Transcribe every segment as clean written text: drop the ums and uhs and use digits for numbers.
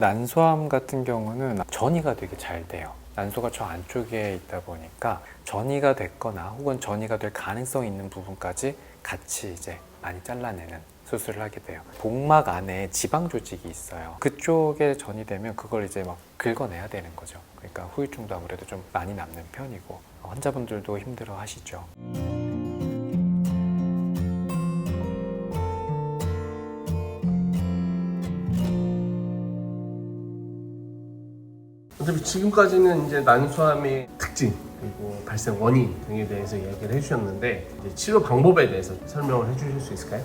난소암 같은 경우는 전이가 되게 잘 돼요. 난소가 저 안쪽에 있다 보니까 전이가 됐거나 혹은 전이가 될 가능성이 있는 부분까지 같이 이제 많이 잘라내는 수술을 하게 돼요. 복막 안에 지방 조직이 있어요. 그쪽에 전이 되면 그걸 이제 막 긁어내야 되는 거죠. 그러니까 후유증도 아무래도 좀 많이 남는 편이고 환자분들도 힘들어 하시죠. 어차피 지금까지는 이제 난소암의 특징 그리고 발생 원인 등에 대해서 이야기를 해주셨는데 이제 치료 방법에 대해서 설명을 해주실 수 있을까요?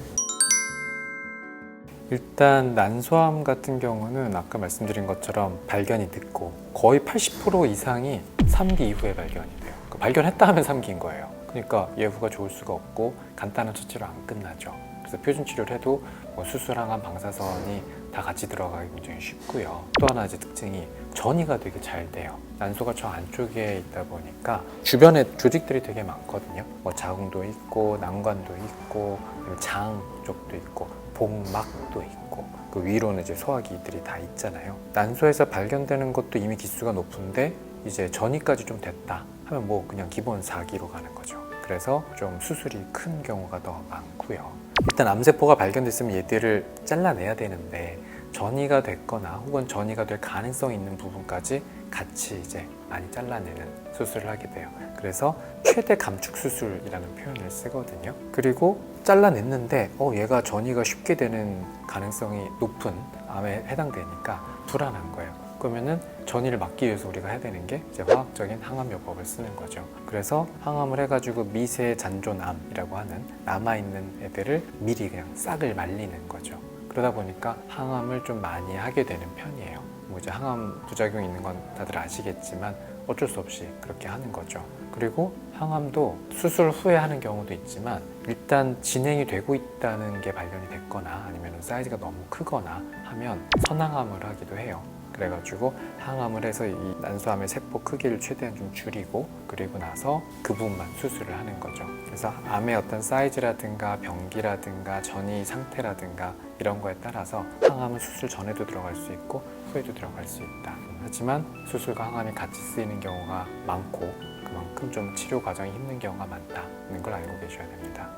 일단 난소암 같은 경우는 아까 말씀드린 것처럼 발견이 늦고 거의 80% 이상이 3기 이후에 발견이 돼요. 발견했다 하면 3기인 거예요. 그러니까 예후가 좋을 수가 없고 간단한 처치로 안 끝나죠. 그래서 표준 치료를 해도 수술, 항암, 방사선이 다 같이 들어가기 굉장히 쉽고요. 또 하나 이제 특징이 전이가 되게 잘 돼요. 난소가 저 안쪽에 있다 보니까 주변에 조직들이 되게 많거든요. 자궁도 있고 난관도 있고 장 쪽도 있고 복막도 있고 그 위로는 이제 소화기들이 다 있잖아요. 난소에서 발견되는 것도 이미 기수가 높은데 이제 전이까지 좀 됐다 하면 뭐 그냥 기본 4기로 가는 거죠. 그래서 좀 수술이 큰 경우가 더 많고요. 일단 암세포가 발견됐으면 얘들을 잘라내야 되는데 전이가 됐거나 혹은 전이가 될 가능성이 있는 부분까지 같이 이제 많이 잘라내는 수술을 하게 돼요. 그래서 최대 감축 수술이라는 표현을 쓰거든요. 그리고 잘라냈는데 얘가 전이가 쉽게 되는 가능성이 높은 암에 해당되니까 불안한 거예요. 그러면은 전이를 막기 위해서 우리가 해야 되는 게 이제 화학적인 항암요법을 쓰는 거죠. 그래서 항암을 해가지고 미세 잔존암이라고 하는 남아있는 애들을 미리 그냥 싹을 말리는 거죠. 그러다 보니까 항암을 좀 많이 하게 되는 편이에요. 뭐 이제 항암 부작용이 있는 건 다들 아시겠지만 어쩔 수 없이 그렇게 하는 거죠. 그리고 항암도 수술 후에 하는 경우도 있지만 일단 진행이 되고 있다는 게 발견이 됐거나 아니면 사이즈가 너무 크거나 하면 선항암을 하기도 해요. 그래가지고 항암을 해서 이 난소암의 세포 크기를 최대한 좀 줄이고 그리고 나서 그 부분만 수술을 하는 거죠. 그래서 암의 어떤 사이즈라든가 병기라든가 전이 상태라든가 이런 거에 따라서 항암은 수술 전에도 들어갈 수 있고 후에도 들어갈 수 있다. 하지만 수술과 항암이 같이 쓰이는 경우가 많고 그만큼 좀 치료 과정이 힘든 경우가 많다는 걸 알고 계셔야 됩니다.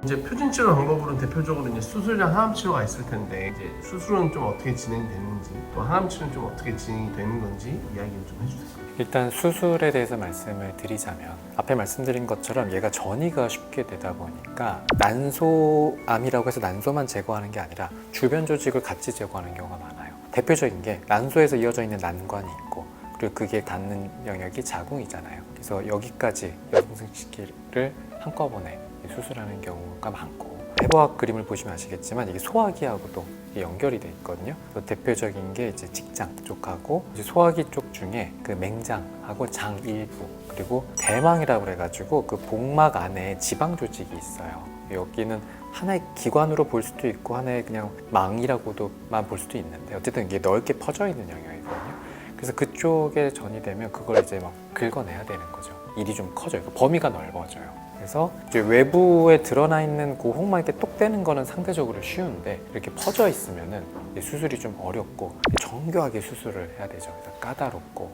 이제 표준 치료 방법으로는 대표적으로 이제 수술이랑 항암 치료가 있을 텐데 이제 수술은 좀 어떻게 진행되는지 또 항암 치료는 좀 어떻게 진행이 되는 건지 이야기를 좀 해주세요. 일단 수술에 대해서 말씀을 드리자면 앞에 말씀드린 것처럼 얘가 전이가 쉽게 되다 보니까 난소암이라고 해서 난소만 제거하는 게 아니라 주변 조직을 같이 제거하는 경우가 많아요. 대표적인 게 난소에서 이어져 있는 난관이 있고 그리고 그게 닿는 영역이 자궁이잖아요. 그래서 여기까지 여성생殖기를 한꺼번에 수술하는 경우가 많고 해부학 그림을 보시면 아시겠지만 이게 소화기하고도 연결이 돼 있거든요. 그래서 대표적인 게 이제 직장 쪽하고 이제 소화기 쪽 중에 그 맹장하고 장 일부 그리고 대망이라고 그래가지고 그 복막 안에 지방 조직이 있어요. 여기는 하나의 기관으로 볼 수도 있고 하나의 그냥 망이라고도만 볼 수도 있는데 어쨌든 이게 넓게 퍼져 있는 영역이거든요. 그래서 그쪽에 전이 되면 그걸 이제 막 긁어내야 되는 거죠. 일이 좀 커져요. 범위가 넓어져요. 그래서 이제 외부에 드러나 있는 그 혹만 이렇게 똑 떼는 거는 상대적으로 쉬운데 이렇게 퍼져 있으면은 수술이 좀 어렵고 정교하게 수술을 해야 되죠. 그래서 까다롭고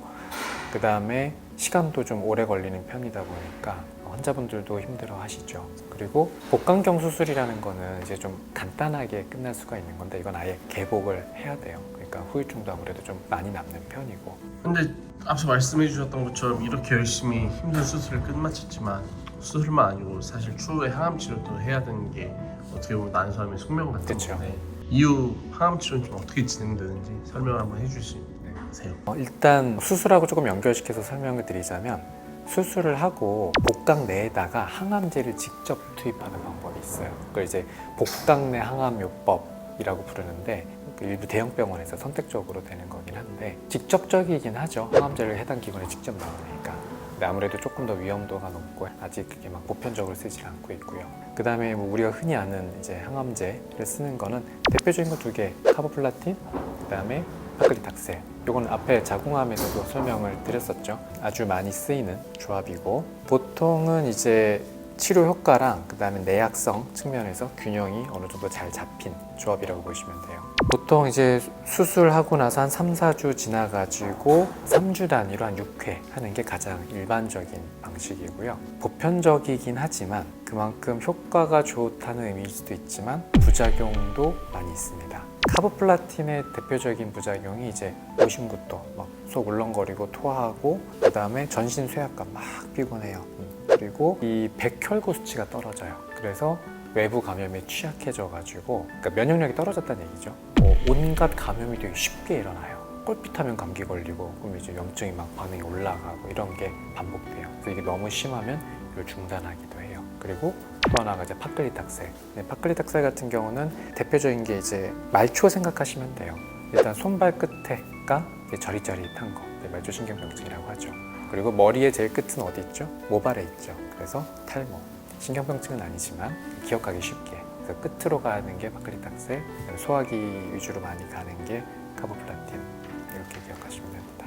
그 다음에 시간도 좀 오래 걸리는 편이다 보니까 환자분들도 힘들어 하시죠. 그리고 복강경 수술이라는 거는 이제 좀 간단하게 끝날 수가 있는 건데 이건 아예 개복을 해야 돼요. 그러니까 후유증도 아무래도 좀 많이 남는 편이고. 근데 앞서 말씀해 주셨던 것처럼 이렇게 열심히 힘든 수술을 끝마쳤지만 수술만 아니고 사실 추후에 항암 치료도 해야 되는 게 어떻게 보면 난소암의 숙명 같은 그쵸. 건데 이후 항암 치료는 좀 어떻게 진행되는지 설명을 한번 해주시면 돼요. 일단 수술하고 조금 연결시켜서 설명을 드리자면 수술을 하고 복강 내에다가 항암제를 직접 투입하는 방법이 있어요. 그걸 이제 복강 내 항암요법이라고 부르는데 일부 대형 병원에서 선택적으로 되는 거긴 한데 직접적이긴 하죠. 항암제를 해당 기관에 직접 나오니까. 근데 아무래도 조금 더 위험도가 높고 아직 그게 막 보편적으로 쓰지 않고 있고요. 그 다음에 뭐 우리가 흔히 아는 이제 항암제를 쓰는 거는 대표적인 거 2개, 카보플라틴, 그 다음에 파클리탁셀. 이건 앞에 자궁암에서도 설명을 드렸었죠. 아주 많이 쓰이는 조합이고 보통은 이제 치료 효과랑 그 다음에 내약성 측면에서 균형이 어느 정도 잘 잡힌 조합이라고 보시면 돼요. 보통 이제 수술하고 나서 한 3, 4주 지나가지고 3주 단위로 한 6회 하는 게 가장 일반적인 방식이고요. 보편적이긴 하지만 그만큼 효과가 좋다는 의미일 수도 있지만 부작용도 많이 있습니다. 카보플라틴의 대표적인 부작용이 이제 오심부터 막 속 울렁거리고 토하고 그 다음에 전신 쇠약감 막 피곤해요. 그리고 이 백혈구 수치가 떨어져요. 그래서 외부 감염에 취약해져가지고 그러니까 면역력이 떨어졌다는 얘기죠. 온갖 감염이 되게 쉽게 일어나요. 꼴핏하면 감기 걸리고 그럼 이제 염증이 막 반응이 올라가고 이런 게 반복돼요. 그래서 이게 너무 심하면 이걸 중단하기도 해요. 그리고 또 하나가 이제 파클리탁셀. 파클리탁셀 같은 경우는 대표적인 게 이제 말초 생각하시면 돼요. 일단 손발 끝에가 이제 저릿저릿한 거, 말초신경병증이라고 하죠. 그리고 머리의 제일 끝은 어디 있죠? 모발에 있죠. 그래서 탈모. 신경병증은 아니지만 기억하기 쉽게. 그래서 끝으로 가는 게 파클리탁셀, 소화기 위주로 많이 가는 게 카보플라틴. 이렇게 기억하시면 됩니다.